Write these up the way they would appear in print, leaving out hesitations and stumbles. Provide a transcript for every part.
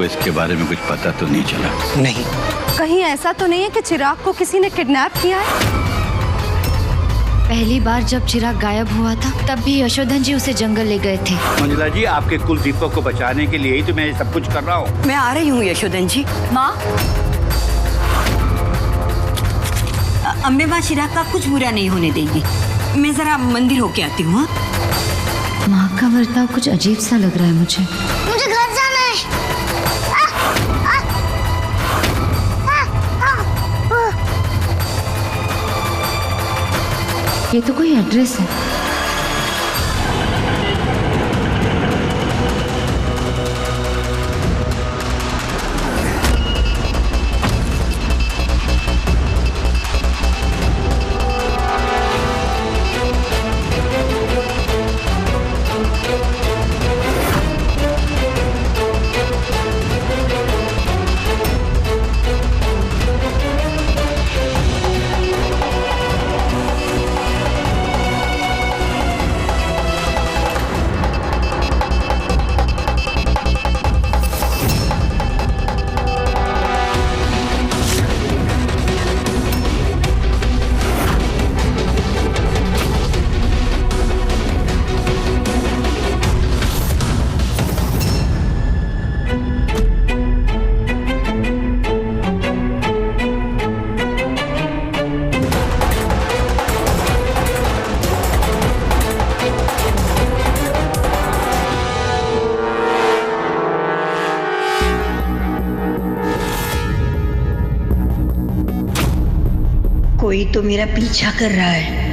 इसके बारे में कुछ पता तो नहीं चला? नहीं। कहीं ऐसा तो नहीं है कि चिराग को किसी ने किडनैप किया है? पहली बार जब चिराग गायब हुआ था तब भी यशोधन जी उसे जंगल ले गए थे। मंजुला जी, आपके कुल दीपक को बचाने के लिए ही तो मैं ये सब कुछ कर रहा हूँ। मैं आ रही हूँ यशोधन जी। माँ, अम्बे माँ चिराग का कुछ बुरा नहीं होने देगी। मैं जरा मंदिर होके आती हूँ। माँ का बर्ताव कुछ अजीब सा लग रहा है मुझे। मुझे घर जाना है। ये तो कोई एड्रेस है। कोई तो मेरा पीछा कर रहा है।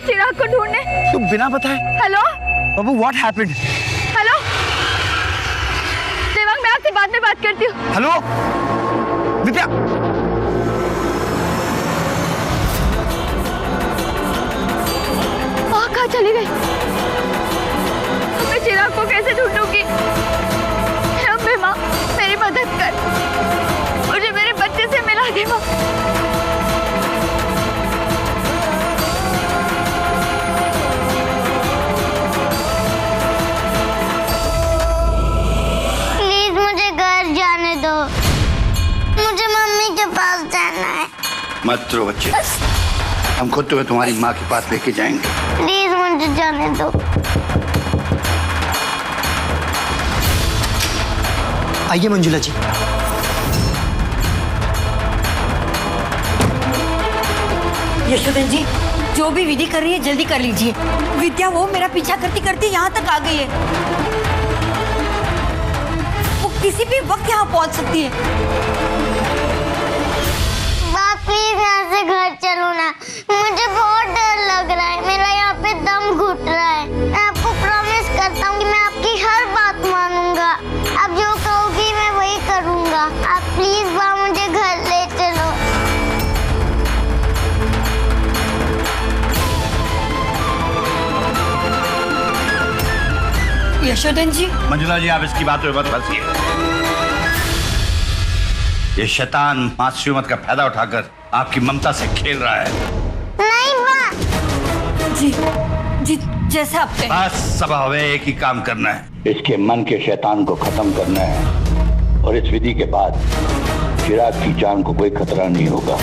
चिराग को ढूंढने। तुम बिना बताए? Hello Babu, what happened? Hello Devang, मैं आपसे बाद में बात करती हूँ। हेलो विद्या, कहाँ चली गई? मैं चिराग को कैसे ढूंढूंगी? अम्बे माँ, मेरी मदद कर, मुझे मेरे बच्चे से मिला दे माँ। मुझे मम्मी के पास जाना है। मत रो बच्चे, हम खुद तुम्हें तुम्हारी माँ के पास लेके जाएंगे। प्लीज मुझे जाने दो। आइए मंजुला जी। यशोधन जी, जो भी विधि कर रही है जल्दी कर लीजिए। विद्या वो मेरा पीछा करती करती यहाँ तक आ गई है। वो किसी भी वक्त यहाँ पहुँच सकती है। प्लीज यहाँ से घर चलो ना, मुझे बहुत डर लग रहा है, मेरा यहाँ पे दम घुट रहा है। मैं आपको प्रॉमिस करता हूँ कि मैं आपकी हर बात मानूंगा। आप जो कहोगी मैं वही करूँगा। आप प्लीज माँ मुझे घर ले चलो। यशोधन जी। मंजुला जी, आप इसकी बात में मत फंसिए। ये शैतान मासूमियत का फायदा उठाकर आपकी ममता से खेल रहा है। नहीं माँ। जी जी, जैसा आप कहें। बस सब हमें एक ही काम करना है, इसके मन के शैतान को खत्म करना है, और इस विधि के बाद चिराग की जान को कोई खतरा नहीं होगा।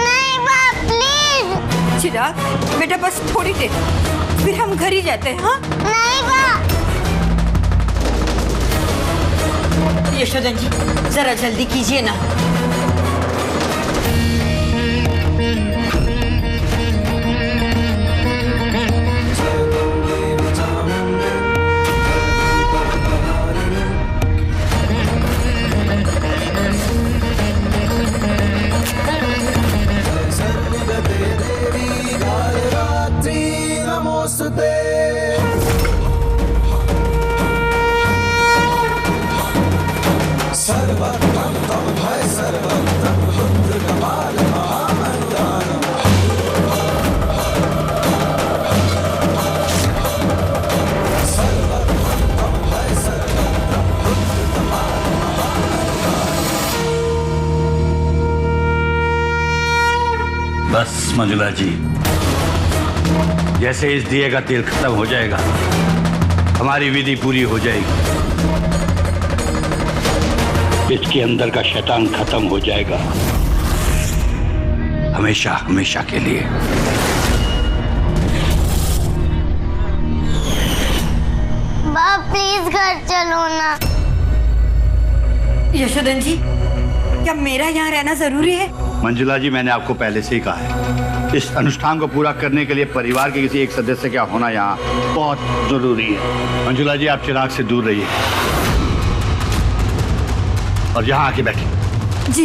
नहीं माँ, प्लीज। चिराग बेटा, बस थोड़ी देर, फिर हम घर ही जाते हैं। हाँ नहीं माँ। यशोधन जी, जरा जल्दी कीजिए ना। बस मंजुला जी, जैसे इस दिए का तेल खत्म हो जाएगा, हमारी विधि पूरी हो जाएगी। इसके अंदर का शैतान खत्म हो जाएगा, हमेशा हमेशा के लिए। बाप प्लीज घर चलो ना। यशोधन जी, क्या मेरा यहाँ रहना जरूरी है? मंजुला जी, मैंने आपको पहले से ही कहा है, इस अनुष्ठान को पूरा करने के लिए परिवार के किसी एक सदस्य का होना यहाँ बहुत जरूरी है। मंजुला जी, आप चिराग से दूर रहिए और यहाँ आके बैठिए। जी।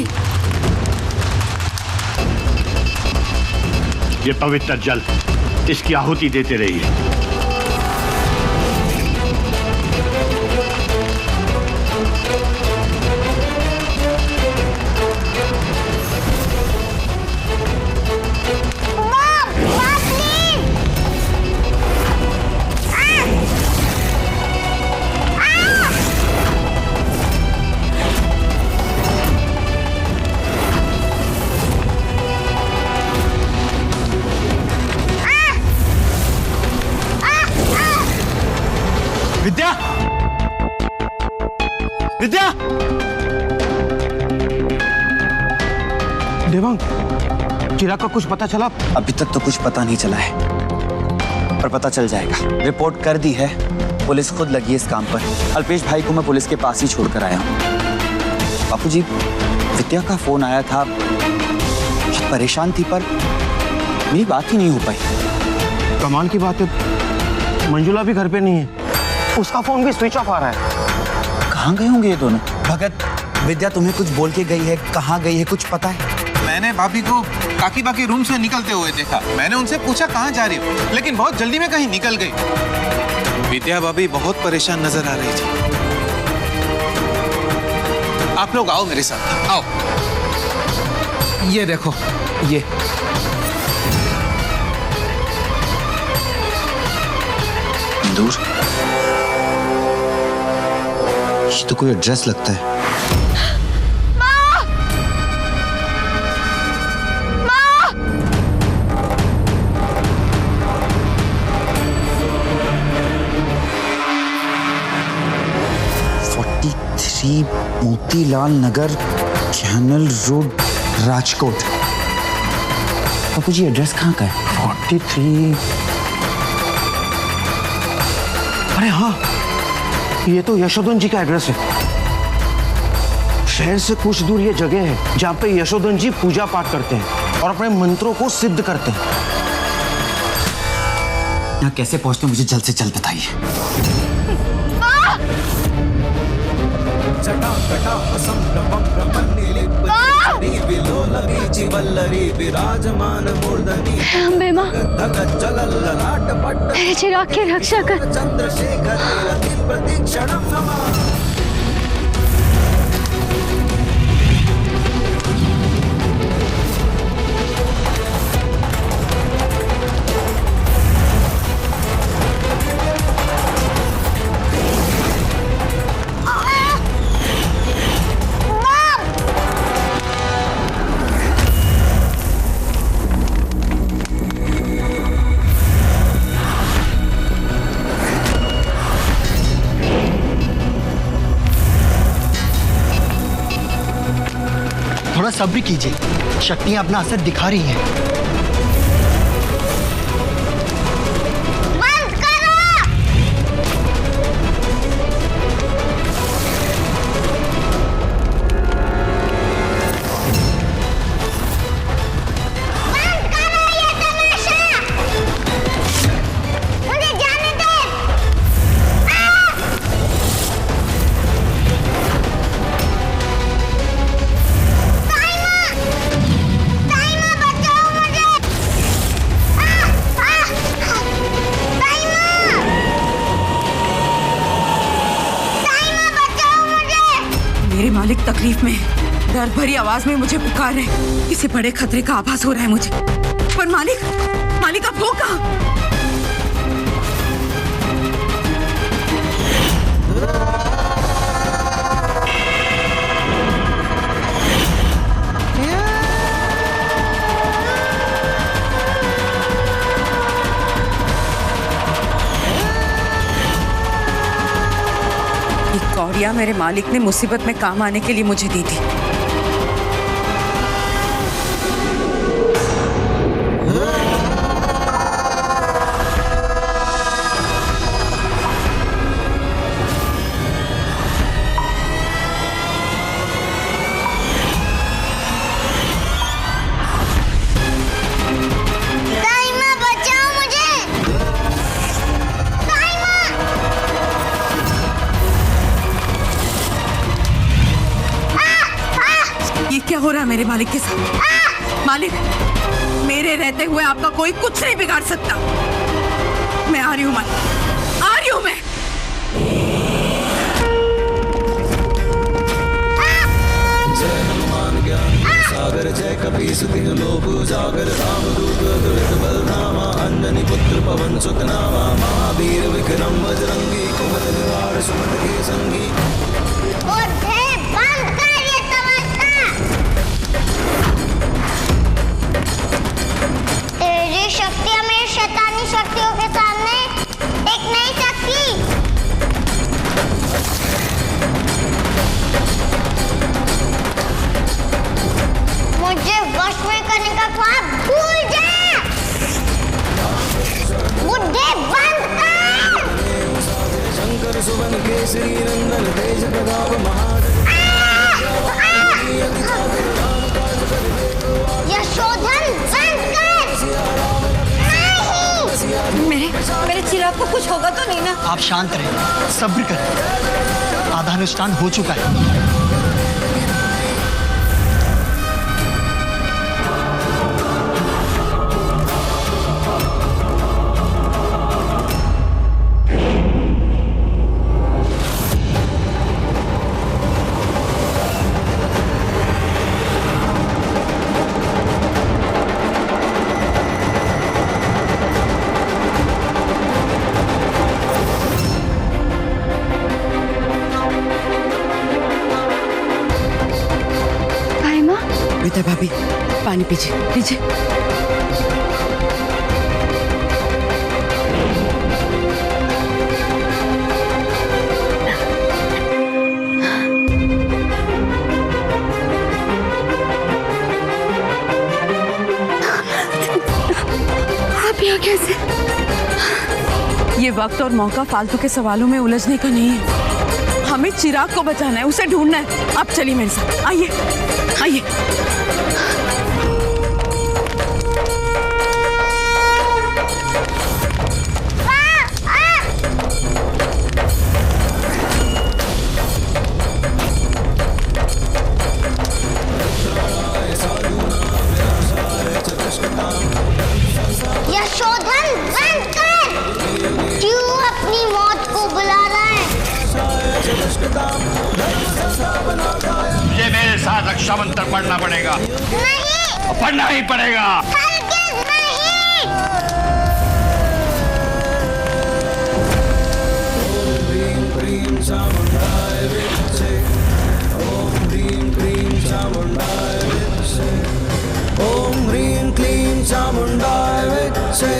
ये पवित्र जल, इसकी आहुति देते रहिए। विद्या, विद्या, देवांग, चिराग का कुछ पता चला? अभी तक तो कुछ पता नहीं चला है, पर पता चल जाएगा। रिपोर्ट कर दी है, पुलिस खुद लगी है इस काम पर। अल्पेश भाई को मैं पुलिस के पास ही छोड़कर आया हूँ। बापूजी, विद्या का फोन आया था, बहुत परेशान थी, पर मेरी बात ही नहीं हो पाई। कमाल की बात है, मंजुला भी घर पे नहीं है, उसका फोन भी स्विच ऑफ आ रहा है। कहाँ गए होंगे ये दोनों? भगत, विद्या तुम्हें कुछ बोल के गई है, कहाँ गई है, कुछ पता है? मैंने भाभी को काकी बाकी रूम से निकलते हुए देखा। मैंने उनसे पूछा कहाँ जा रही हो, लेकिन बहुत जल्दी में कहीं निकल गई। विद्या भाभी बहुत परेशान नजर आ रही थी। आप लोग आओ मेरे साथ, आओ। ये देखो, ये दूर, ये तो कोई एड्रेस लगता है। माँ! माँ! 43 मोतीलाल नगर, कैनल रोड, राजकोट। बापूजी, एड्रेस कहाँ का है? 43। अरे हाँ, ये तो यशोधन जी का एड्रेस है। शहर से कुछ दूर ये जगह है जहाँ पे यशोधन जी पूजा पाठ करते हैं और अपने मंत्रों को सिद्ध करते हैं। यहाँ कैसे पहुँचते मुझे जल्द से जल्द बताइए। अम्बे माँ, मेरे चिराग की रक्षा कर। थोड़ा सब्र कीजिए, शक्तियां अपना असर दिखा रही हैं। बंद करो! बंद करो ये तमाशा! मुझे जाने दे! ताइमा बचाओ मुझे! ताइमा बचाओ मुझे! मेरे मालिक तकलीफ में है। दर्द भरी आवाज में मुझे पुकार रहे। किसी बड़े खतरे का आभास हो रहा है मुझे। पर मालिक आप हो कहाँ? बिटिया मेरे मालिक ने मुसीबत में काम आने के लिए मुझे दी थी। क्या हो रहा है मेरे मालिक के साथ? मालिक, मेरे रहते हुए आपका कोई कुछ नहीं बिगाड़ सकता। मैं आ रही हूँ मालिक, आ रही हूँ मैं। सागर जय कपीस तिह लोक उजागर राम दूत दुरित बलधामा अंजनी पुत्र पवन सुत नामा महावीर विक्रम बजरंगी कुमद निवार सुमन के संगी। शक्तियां मेरी शैतानी शक्तियों के सामने टिक नहीं सकती। मुझे वश में करने का ख्वाब भूल जा। मुझे बंद कर। शंकर सुवन केसरी नंदन तेज प्रताप यशोधन बंद कर। मेरे चिराग को कुछ होगा तो नहीं ना? आप शांत रहिए, सब्र करें। आधा अनुष्ठान हो चुका है। भाभी, पानी पीजिए, लीजिए। आप यहाँ कैसे? ये वक्त और मौका फालतू के सवालों में उलझने का नहीं है। हमें चिराग को बचाना है, उसे ढूंढना है। आप चलिए मेरे साथ, आइए आइए। यशोधन बंद कर। क्यों अपनी मौत को बुला रहा है? मुझे मेरे साथ रक्षा मंत्र पढ़ना पड़ेगा। नहीं, पढ़ना ही पड़ेगा। हरगिज़ नहीं। ओम ह्रीं क्लीं चामुंडाय विद्महे। ओम ह्रीं क्लीं चामुंडाय विद्महे। ओम ह्रीं क्लीं चामुंडाय विद्महे।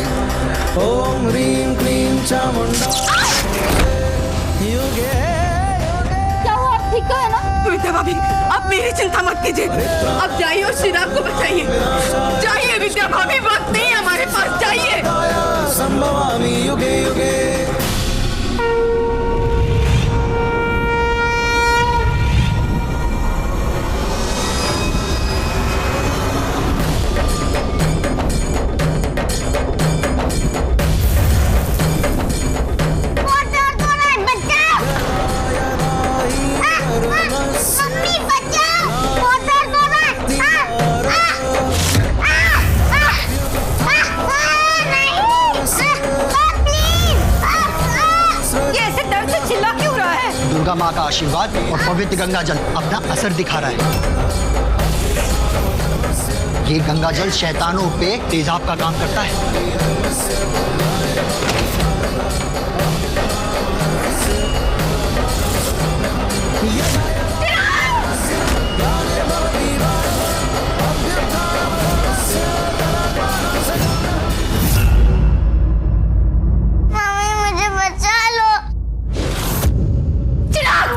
ओम ह्रीं क्लीं चामुंडाय युगे। क्या हुआ? ठीक तो है ना? विद्या भाभी, आप मेरी चिंता मत कीजिए। अब जाइए और चिराग को बचाइए। जाइए विद्या भाभी, वक्त नहीं हमारे पास, जाइए। संभवामि युगे युगे। दुर्गा माँ का आशीर्वाद और पवित्र गंगा जल अपना असर दिखा रहा है। ये गंगा जल शैतानों पे तेजाब का काम करता है। मम्मी मुझे बचा लो। चिराग!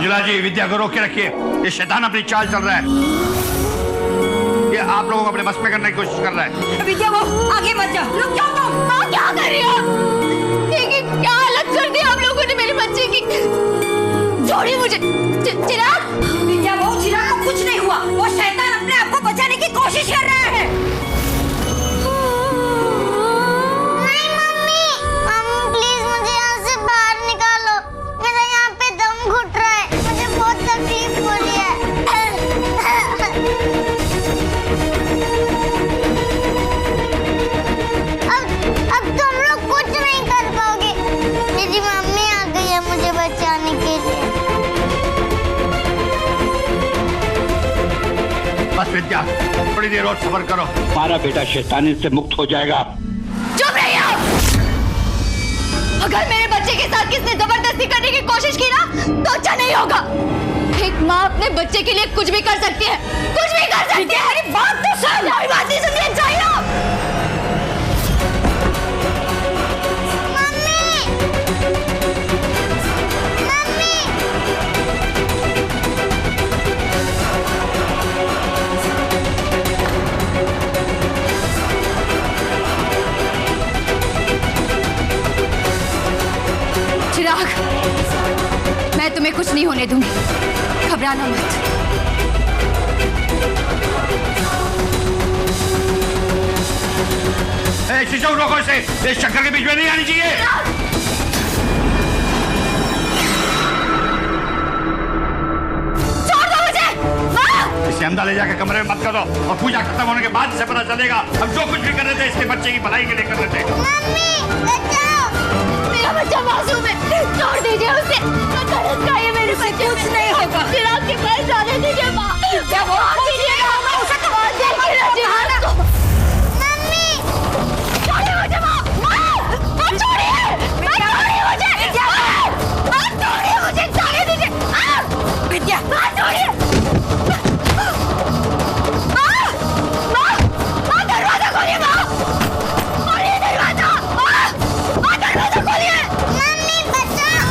मंजुला जी, विद्या को रोक के रखिए। ये शैतान अपनी चाल चल रहा है। ये आप लोगों को अपने बस में करने की कोशिश कर रहा है। विद्या वो आगे मत जा, रुक जाओ तुम। माँ क्या कर रही हो? देखिए क्या हालत कर दी आप लोगों ने मेरे बच्चे की। छोड़िए मुझे। चिराग, विद्या वो चिराग को कुछ नहीं हुआ, वो शैतान अपने आप को बचाने की कोशिश कर रहा है। नहीं मम्मी, मम्मी प्लीज मुझे यहाँ से बाहर निकालो। मेरा यहाँ पे दम घुट रहा है, मुझे बहुत तकलीफ हो रही है। अब तुम लोग कुछ नहीं कर पाओगे। मेरी मम्मी आ गई है मुझे बचाने के लिए। बस विद्या, थोड़ी देर और सब्र करो। हमारा बेटा शैतानी से मुक्त हो जाएगा। चुप रहिए आप। अगर मेरे बच्चे के साथ किसने जबरदस्ती करने की कोशिश की ना तो अच्छा नहीं होगा। एक माँ अपने बच्चे के लिए कुछ भी कर सकती है, कुछ भी कर सकती है। अरे बात तो सुन। कोई बात नहीं सुनिए, जाइए आप। मम्मी, मम्मी, चिराग, मैं तुम्हें कुछ नहीं होने दूंगी, घबराना मत। शिशु रोको इसे, इस चक्कर के बीच में नहीं आनी चाहिए। छोड़ दो मुझे। इसे अंदर ले जाकर कमरे में मत करो और पूजा खत्म होने के बाद इसे पता चलेगा हम जो कुछ भी कर रहे थे इसके बच्चे की भलाई के लिए कर रहे थे। मम्मी बचाओ। मेरा बच्चा मासूम है, छोड़ दीजिए उसे। का ये मेरे बच्चे कुछ नहीं होगा। चिराग के पास जाने दीजिए माँ। क्या वो दीजिएगा उसे तो बात देखिए ना चिराग को। मम्मी, छोड़िए मुझे माँ। माँ छोड़िए, माँ छोड़िए मुझे। माँ छोड़िए मुझे, जाने दीजिए। विद्या माँ छोड़िए। माँ दरवाजा खोलिए। माँ खोलिए दरवाजा। माँ दरवाजा खोलिए। मम्मी बचाओ।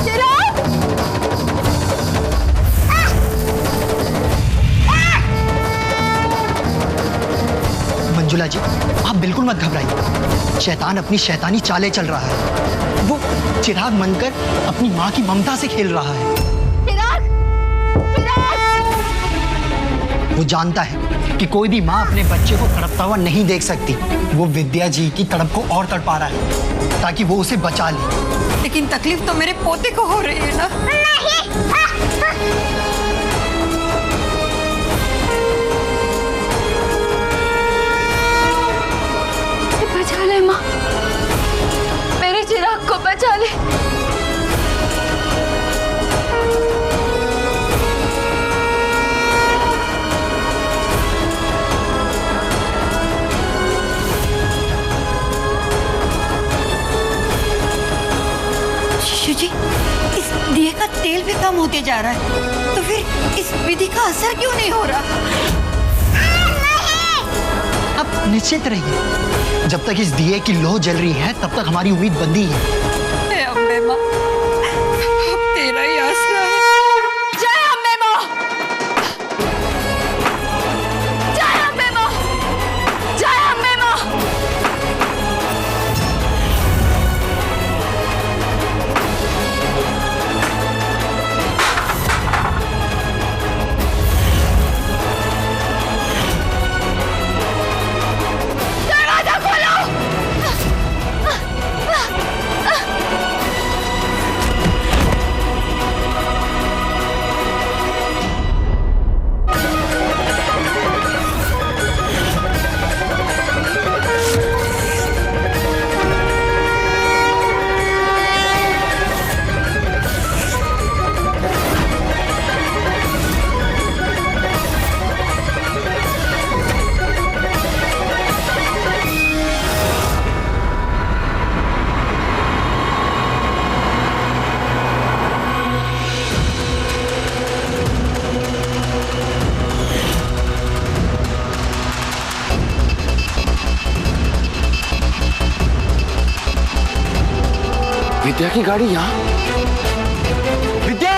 चिराग, मंजुला जी, आप बिल्कुल मत घबराइए। शैतान अपनी शैतानी चालें चल रहा है। वो चिराग बनकर अपनी माँ की ममता से खेल रहा है। चिराग, चिराग। वो जानता है कि कोई भी माँ अपने बच्चे को तड़पता हुआ नहीं देख सकती। वो विद्या जी की तड़प को और तड़पा रहा है ताकि वो उसे बचा ले। लेकिन तकलीफ तो मेरे पोते को हो रही है ना। बचा ले माँ, मेरे चिराग को बचा ले। शिशु जी, इस दिए का तेल भी कम होते जा रहा है, तो फिर इस विधि का असर क्यों नहीं हो रहा? आप निश्चित रहिए, जब तक इस दिए की लौ जल रही है तब तक हमारी उम्मीद बंधी है। हे अम्बे माँ, अब तेरा ही आसरा है। जय अम्बे माँ, जय अम्बे माँ, जय अम्बे माँ। दरवाजा खोलो। विद्या की गाड़ी यहाँ? विद्या!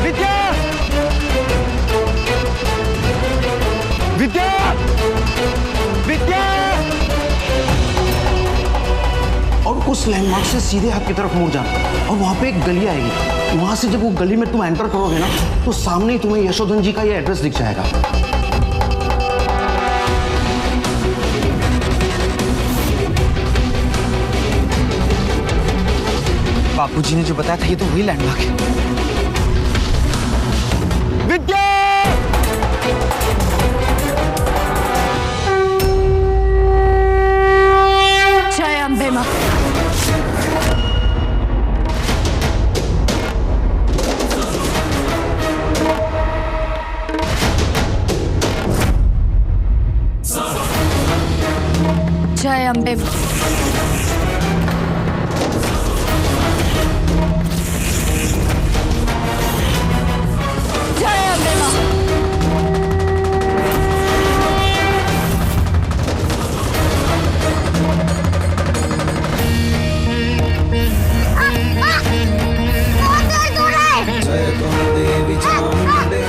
विद्या! विद्या! विद्या! और उस लैंडमार्क से सीधे आपकी तरफ मुड़ जाना और वहां पे एक गली आएगी। वहां से जब वो गली में तुम एंटर करोगे ना तो सामने ही तुम्हें यशोधन जी का ये एड्रेस दिख जाएगा। बापूजी ने जो बताया था ये तो वही लैंडमार्क है। विद्या! जय अम्बे मां। जय अम्बे मां। जय अम्बे मां। बहुत दूर है। जय तुम देवी चामुंडे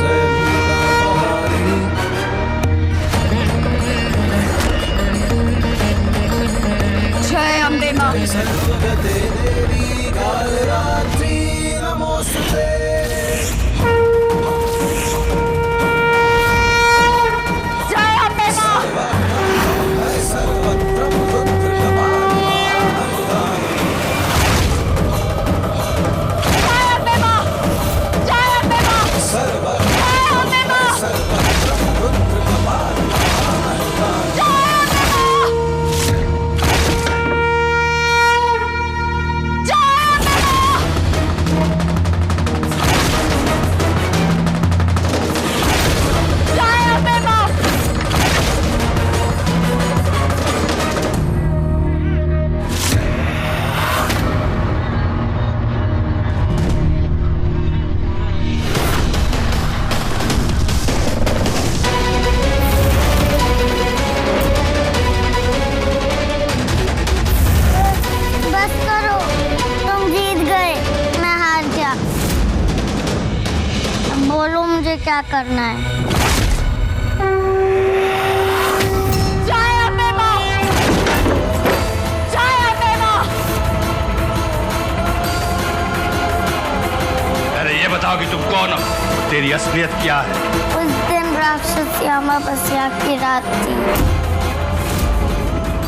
जय भूतापहारिणी जय अम्बे मां। सर्वगते देवी कालरात्रि नमोस्तुते। जय अम्बे मां। सर्वत्र पुत्र जय अम्बे मां। जय अम्बे मां। जय अम्बे मां। बस करो, तुम जीत गए, मैं हार गया। अब बोलो मुझे क्या करना है। जय अम्बे मां। जय अम्बे मां। अरे ये बताओ कि तुम कौन हो, तेरी असलियत क्या है? उस दिन राक्षस अमावस्या की रात थी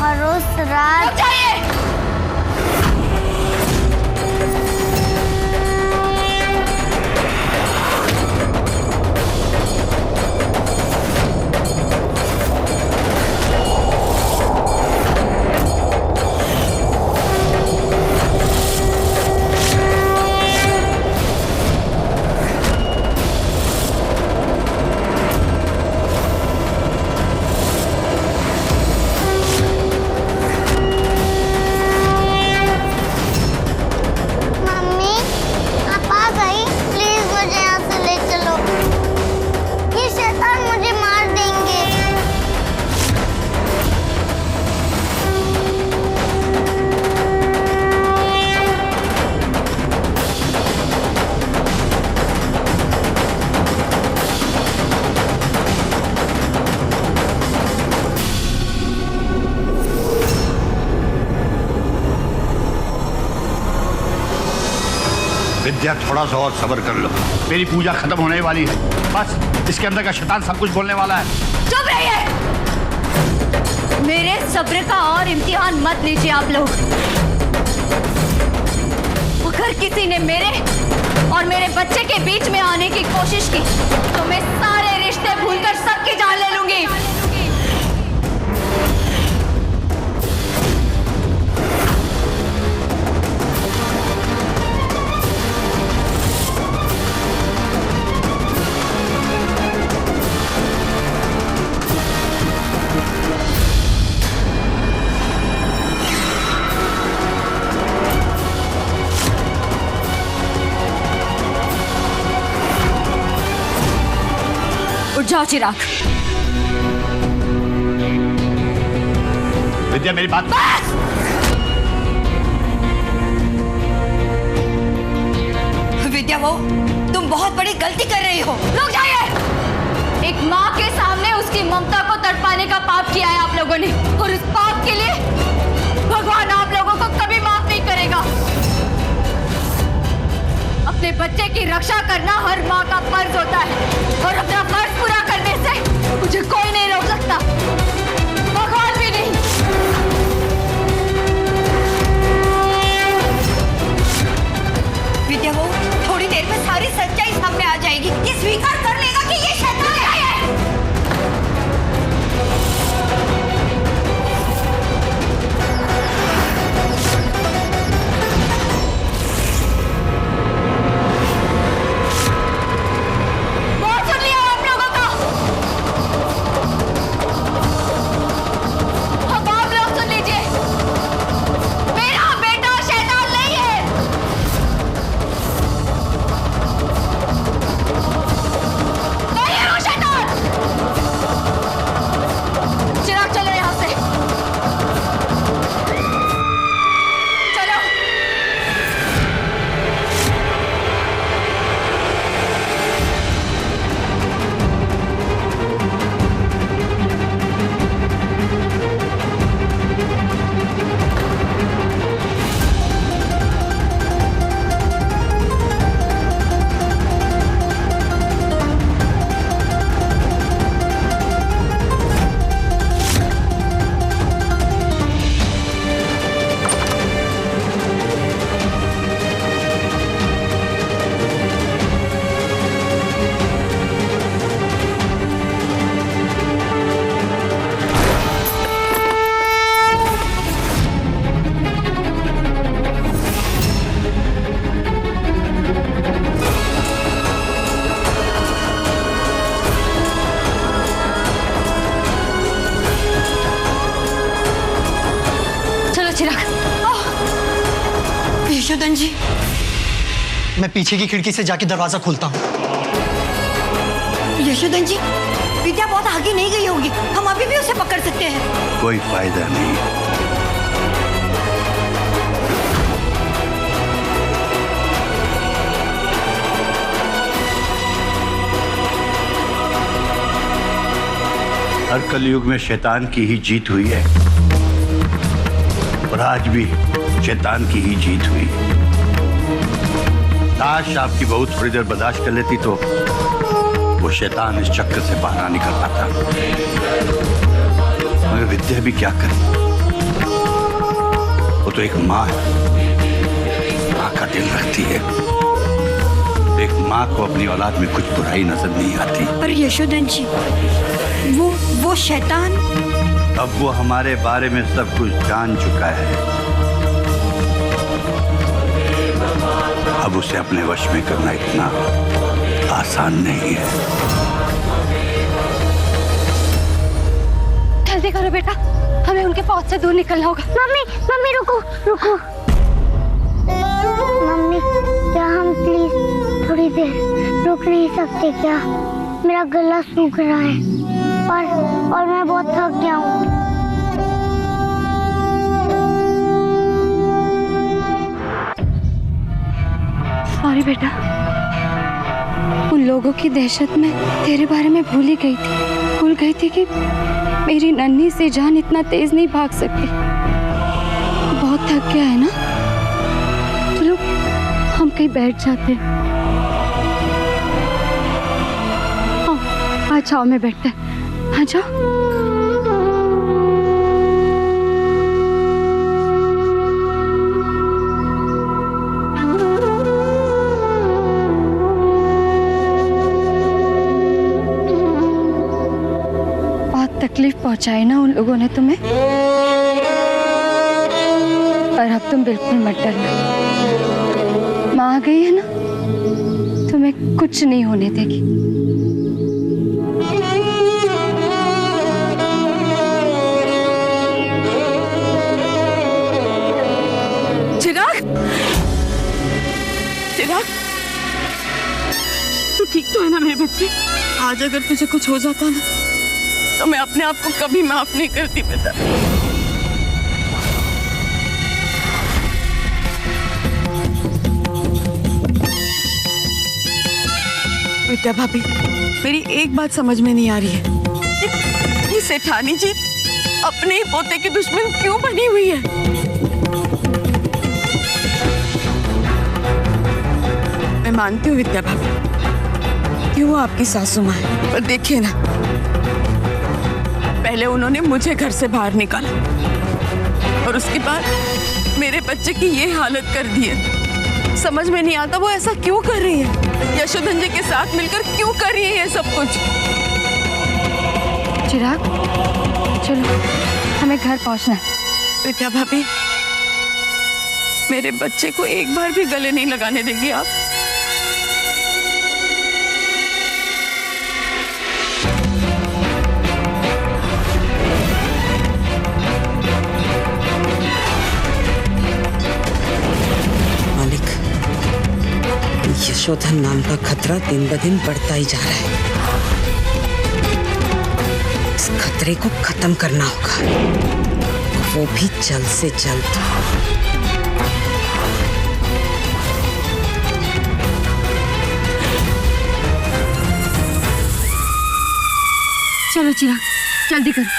और उस रात चाहिए। मम्मी आप आ गई, प्लीज मुझे यहाँ से ले चलो। ये शैतान मुझे मार देंगे। विद्या थोड़ा सा और सब्र कर लो, मेरी पूजा खत्म होने वाली है। बस इसके अंदर का शैतान सब कुछ बोलने वाला है। चुप रहिए। मेरे सब्र का और इम्तिहान मत लीजिए आप लोग। अगर किसी ने मेरे और मेरे बच्चे के बीच में आने की कोशिश की तो मैं सारे रिश्ते भूलकर सबकी जान ले लूंगी। उठ जाओ चिराग। विद्या मेरी बात। बस! बहू, तुम बहुत बड़ी गलती कर रही हो। रुक जाइए। एक माँ के सामने उसकी ममता को तड़पाने का पाप किया है आप लोगों ने, और इस पाप के लिए भगवान आप लोगों को कभी माफ नहीं करेगा। अपने बच्चे की रक्षा करना हर माँ का फर्ज होता है, और अपना फर्ज पूरा करने से मुझे कोई नहीं रोक सकता, भगवान भी नहीं। विद्या बहू, थोड़ी देर में सारी सच्चाई सामने आ जाएगी। ये स्वीकार कर लेगा कि ये शैतान है। यशोधन जी, मैं पीछे की खिड़की से जाके दरवाजा खोलता हूँ। यशोधन जी, विद्या बहुत आगे नहीं गई होगी, हम अभी भी उसे पकड़ सकते हैं। कोई फायदा नहीं। हर कलयुग में शैतान की ही जीत हुई है, और आज भी शैतान की ही जीत हुई। काश आपकी बहू थोड़ी देर बर्दाश्त कर लेती तो वो शैतान इस चक्कर से बाहर ना निकल पाता। मगर विद्या भी क्या करे, वो तो एक माँ है, माँ का दिल रखती है। एक माँ को अपनी औलाद में कुछ बुराई नजर नहीं आती। पर यशोधन जी, वो शैतान अब वो हमारे बारे में सब कुछ जान चुका है। अब उसे अपने वश में करना इतना आसान नहीं है। जल्दी करो बेटा, हमें उनके पहुंच से दूर निकलना होगा। मम्मी रुको। मम्मी, क्या हम प्लीज थोड़ी देर रुक नहीं सकते क्या? मेरा गला सूख रहा है और मैं बहुत थक गया हूँ। सॉरी बेटा, उन लोगों की दहशत में तेरे बारे में भूल गई थी कि मेरी नन्ही सी जान इतना तेज नहीं भाग सकती। बहुत थक गया है ना, चलो हम कहीं बैठ जाते हैं। हाँ, आ जाओ, मैं बैठते हैं, आ जाओ। तकलीफ पहुंचाई ना उन लोगों ने तुम्हें, पर अब तुम बिल्कुल मत डरना। माँ आ गई है ना, तुम्हें कुछ नहीं होने देगी। चिराग, तू ठीक तो है ना मेरे बच्चे? आज अगर तुझे कुछ हो जाता ना तो मैं अपने आप को कभी माफ नहीं करती बेटा। विद्या भाभी, मेरी एक बात समझ में नहीं आ रही है, ये सेठानी जी अपने ही पोते की दुश्मन क्यों बनी हुई है? मैं मानती हूँ विद्या भाभी कि वो आपकी सासू माँ है, पर देखिए ना, पहले उन्होंने मुझे घर से बाहर निकाला और उसके बाद मेरे बच्चे की ये हालत कर दी है। समझ में नहीं आता वो ऐसा क्यों कर रही है, यशोधन जी के साथ मिलकर क्यों कर रही है ये सब कुछ। चिराग, चलो हमें घर पहुंचना है। विद्या भाभी, मेरे बच्चे को एक बार भी गले नहीं लगाने देंगी आप? यशोधन नाम का खतरा दिन ब दिन बढ़ता ही जा रहा है। इस खतरे को खत्म करना होगा, वो भी जल्द से जल्द। चलो चिराग, जल्दी करो।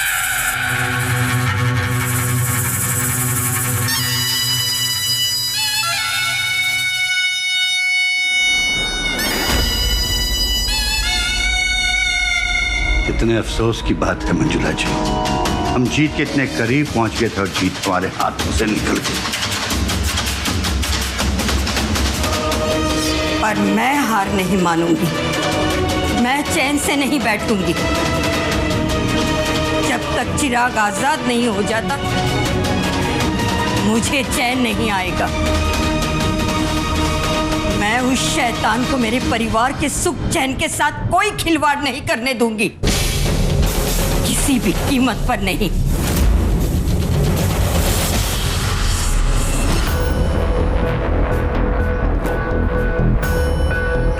कितने अफसोस की बात है मंजुला जी, हम जीत के इतने करीब पहुंच गए थे और जीत हमारे हाथों से निकल गई। पर मैं हार नहीं मानूंगी, मैं चैन से नहीं बैठूंगी जब तक चिराग आजाद नहीं हो जाता। मुझे चैन नहीं आएगा। मैं उस शैतान को मेरे परिवार के सुख चैन के साथ कोई खिलवाड़ नहीं करने दूंगी, किसी भी कीमत पर नहीं।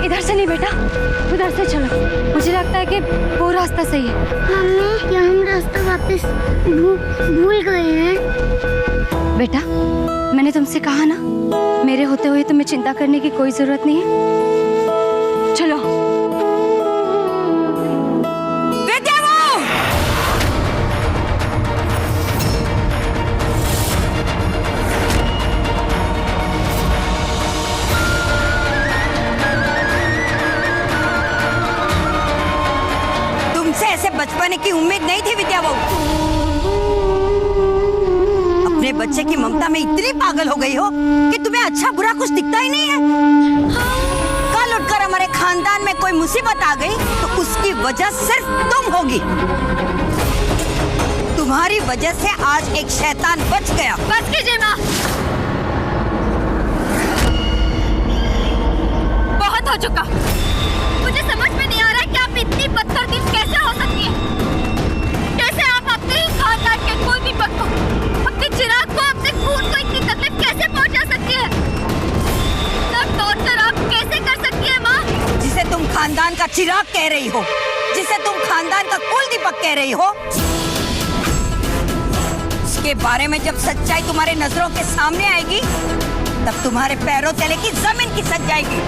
इधर से नहीं बेटा, उधर से चलो। मुझे लगता है कि वो रास्ता सही है। मम्मी, क्या हम रास्ता वापस भूल गए हैं? बेटा, मैंने तुमसे कहा ना, मेरे होते हुए तुम्हें चिंता करने की कोई जरूरत नहीं है। चलो। तुमसे ऐसे बचपने की उम्मीद नहीं थी विद्या बहू। अपने बच्चे की ममता में इतनी पागल हो गई हो कि तुम्हें अच्छा बुरा कुछ दिखता ही नहीं है। कल उठकर हमारे खानदान में कोई मुसीबत आ गई तो उसकी वजह सिर्फ तुम होगी। तुम्हारी वजह से आज एक शैतान बच गया। बच कीजिए माँ, बहुत हो चुका। मुझे समझ में नहीं आ रहा है कि आप इतनी बदतमीज कैसे हो सकती है। कैसे आप अपने ही खानदान के कोई भी दीपक को, अपने चिराग को, अपने खून को इतनी तकलीफ कैसे पहुंचा सकती है? तब टॉर्चर आप कैसे कर सकती है माँ? जिसे तुम खानदान का चिराग कह रही हो, जिसे तुम खानदान का कुल दीपक कह रही हो, उसके बारे में जब सच्चाई तुम्हारे नजरों के सामने आएगी तब तुम्हारे पैरों तले की जमीन खिसक जाएगी।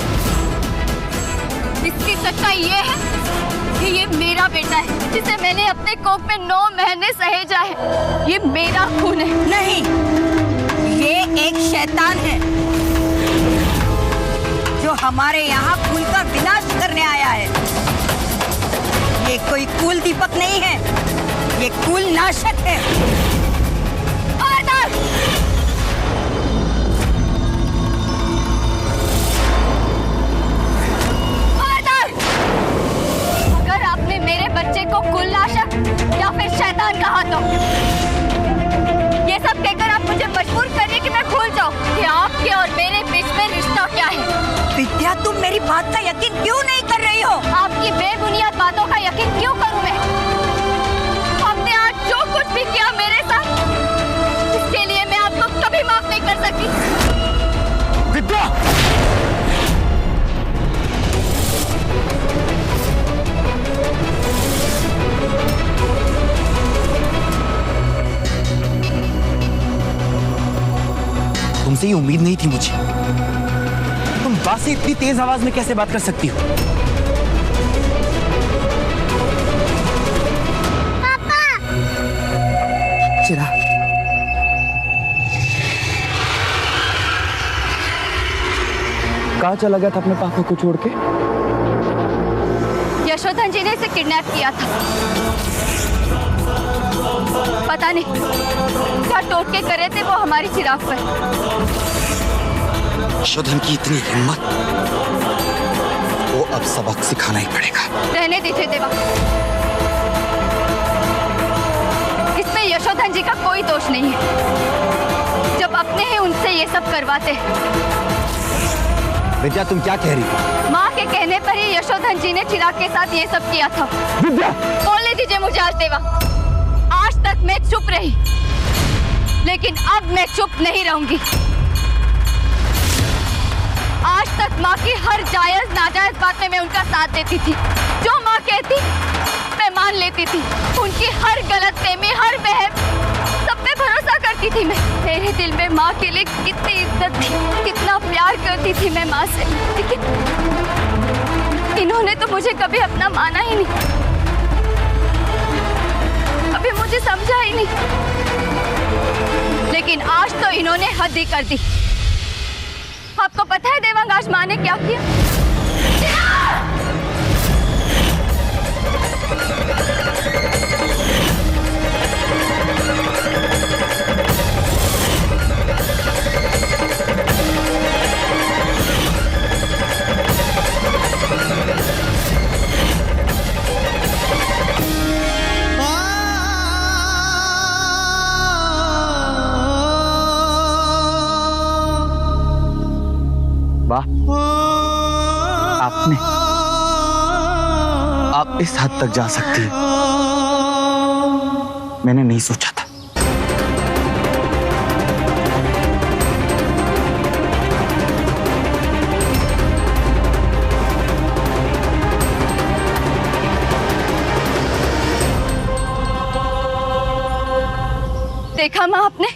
इसकी सच्चाई ये है कि ये मेरा बेटा है, जिसे मैंने अपने कोख में 9 महीने सहेजा है। ये मेरा खून है। नहीं, ये एक शैतान है जो हमारे यहाँ कुल का विनाश करने आया है। ये कोई कुल दीपक नहीं है, ये कुल नाशक है। अगर आपने मेरे बच्चे को कुल नाशक या फिर शैतान कहा तो ये सब कहकर आप मुझे मजबूर करिए कि मैं भूल जाऊं कि आपके और मेरे बीच में रिश्ता क्या है। विद्या, तुम मेरी बात का यकीन क्यों नहीं कर रही हो? आपकी बेबुनियाद बातों का यकीन क्यों करूं मैं? आपने आज जो कुछ भी किया मेरे साथ, इसके लिए मैं आपको कभी माफ नहीं कर सकती। विद्या! तुमसे ये उम्मीद नहीं थी मुझे। तुम बात से इतनी तेज आवाज में कैसे बात कर सकती हो? चिराग। कहाँ चला गया था अपने पापा को छोड़ के? यशोधन जी ने इसे किडनैप किया था। पता नहीं क्या टोटके करे थे वो हमारी चिराग पर। यशोधन की इतनी हिम्मत, वो अब सबक सिखाना ही पड़ेगा। रहने दीजिए देवा, इसमें यशोधन जी का कोई दोष नहीं है। जब अपने ही उनसे ये सब करवाते। विद्या तुम क्या कह रही हो? माँ के कहने पर ही यशोधन जी ने चिराग के साथ ये सब किया था। विद्या! बोलने दीजिए मुझे आज देवा। आज तक मैं चुप रही, लेकिन अब मैं चुप नहीं रहूंगी। आज तक माँ की हर जायज नाजायज बात में मैं उनका साथ देती थी। जो माँ कहती मैं मान लेती थी। उनकी हर गलत फहमी, हर वहम, सब पे भरोसा करती थी मैं। मेरे दिल में माँ के लिए कितनी इज्जत थी, कितना प्यार करती थी मैं माँ से। लेकिन इन्होंने तो मुझे कभी अपना माना ही नहीं, कभी मुझे समझा ही नहीं। लेकिन आज तो इन्होंने हद ही कर दी। आपको पता है देवांग आज माँ ने क्या किया? वाह, आप इस हद तक जा सकती है, मैंने नहीं सोचा था। देखा माँ आपने,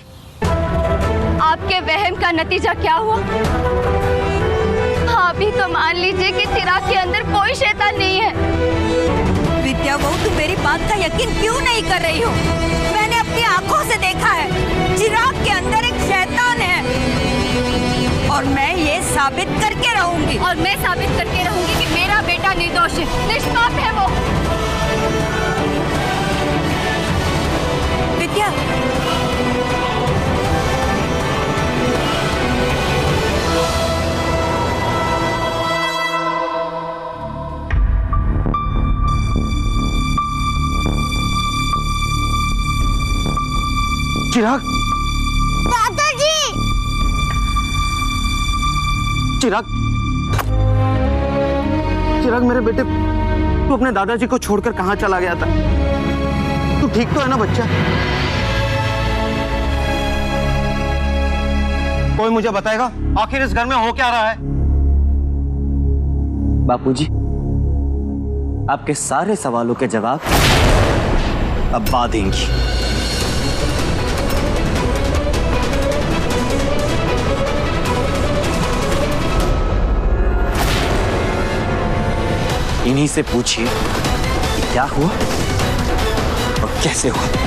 आपके वहम का नतीजा क्या हुआ? अभी तो मान लीजिए कि चिराग के अंदर कोई शैतान नहीं है। विद्या बहू, तुम मेरी बात का यकीन क्यों नहीं कर रही हो? मैंने अपनी आंखों से देखा है, चिराग के अंदर एक शैतान है। और मैं ये साबित करके रहूंगी। और मैं साबित करके रहूंगी कि मेरा बेटा निर्दोष है, निष्पाप है वो। विद्या, चिराग, दादाजी! चिराग, चिराग मेरे बेटे, तू अपने दादाजी को छोड़कर कहाँ चला गया था? तू ठीक तो है ना बच्चा? कोई मुझे बताएगा आखिर इस घर में हो क्या रहा है? बापूजी, आपके सारे सवालों के जवाब अब बाद देंगी। इन्हीं से पूछिए कि क्या हुआ और कैसे हुआ।